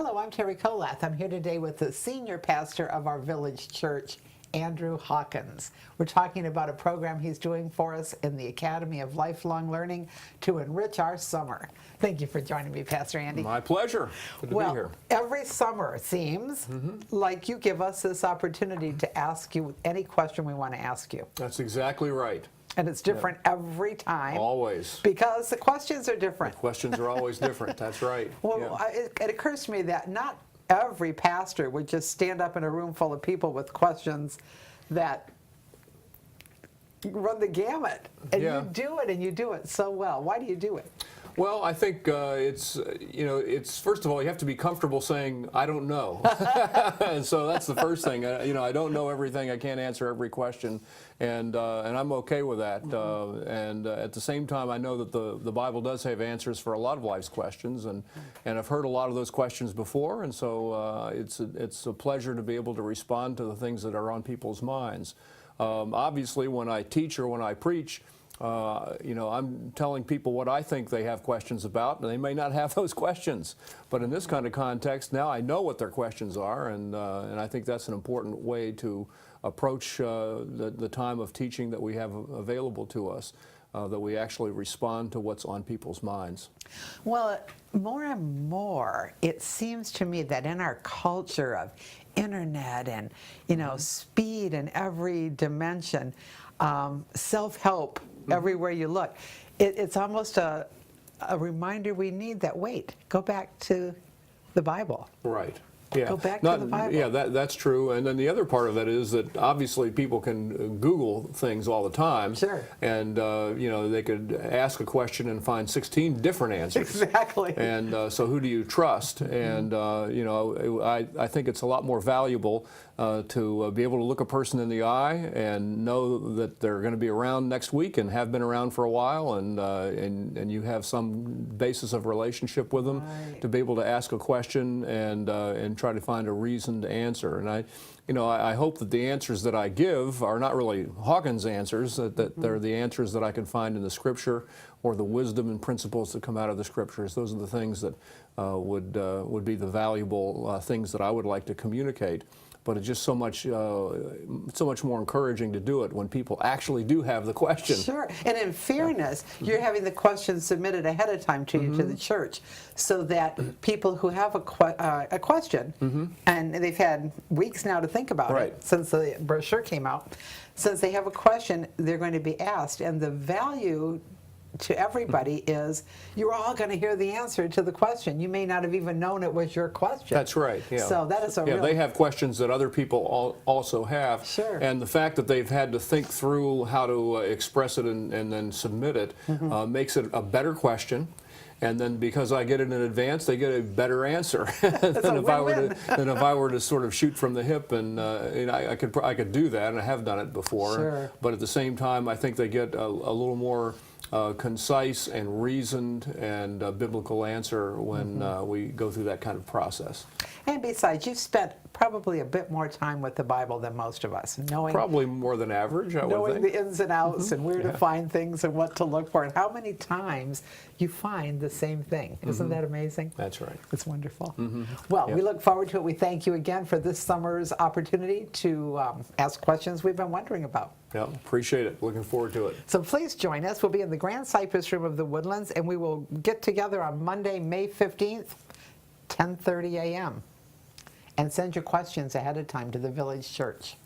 Hello, I'm Terry Colath. I'm here today with the senior pastor of our village church, Andrew Hawkins. We're talking about a program he's doing for us in the Academy of Lifelong Learning to enrich our summer. Thank you for joining me, Pastor Andy. My pleasure. Good to be here. Every summer it seems like you give us this opportunity to ask you any question we want to ask you. That's exactly right. And it's different every time. Always. Because the questions are different. The questions are always different. That's right. Well, it occurs to me that not every pastor would just stand up in a room full of people with questions that run the gamut. And you do it, and you do it so well. Why do you do it? Well, I think it's first of all, you have to be comfortable saying, I don't know. And so that's the first thing. I don't know everything. I can't answer every question. And I'm okay with that. And at the same time, I know that the Bible does have answers for a lot of life's questions. And I've heard a lot of those questions before. And so it's a pleasure to be able to respond to the things that are on people's minds. Obviously, when I teach or when I preach, I'm telling people what I think they have questions about, and they may not have those questions. But in this kind of context, now I know what their questions are, and I think that's an important way to approach the time of teaching that we have available to us, that we actually respond to what's on people's minds. Well, more and more, it seems to me that in our culture of internet and, speed in every dimension, self-help everywhere you look, it's almost a reminder we need that, go back to the Bible. Right. Yeah. Go back to the Bible. Yeah, that's true. And then the other part of that is that obviously people can Google things all the time. Sure. And, they could ask a question and find 16 different answers. Exactly. And so who do you trust? And, I think it's a lot more valuable to be able to look a person in the eye and know that they're going to be around next week and have been around for a while, and you have some basis of relationship with them, right, to be able to ask a question and try to find a reasoned answer. And I hope that the answers that I give are not really Hawkins answers, that they're the answers that I can find in the Scripture, or the wisdom and principles that come out of the Scriptures. Those are the things that would be the valuable things that I would like to communicate. But it's just so much more encouraging to do it when people actually do have the question. Sure. And in fairness, you're having the questions submitted ahead of time to you, to the church, so that people who have a question, and they've had weeks now to think about it since the brochure came out, since they have a question, they're going to be asked. And the value to everybody is you're all going to hear the answer to the question. You may not have even known it was your question. That's right. Yeah. So that is a real... they have questions that other people also have. Sure. And the fact that they've had to think through how to express it and then submit it makes it a better question. And then because I get it in advance, they get a better answer than if I were to sort of shoot from the hip. And I could do that, and I have done it before. Sure. But at the same time, I think they get a little more concise and reasoned and biblical answer when we go through that kind of process. And besides, you've spent probably a bit more time with the Bible than most of us, knowing probably more than average, I would think. the ins and outs and where to find things and what to look for, and how many times you find the same thing. Isn't that amazing? That's right. It's wonderful. Well, we look forward to it. We thank you again for this summer's opportunity to ask questions we've been wondering about. Yeah, appreciate it. Looking forward to it. So please join us. We'll be in the Grand Cypress Room of the Woodlands, and we will get together on Monday, May 15th, 10:30 a.m. And send your questions ahead of time to the Village Church.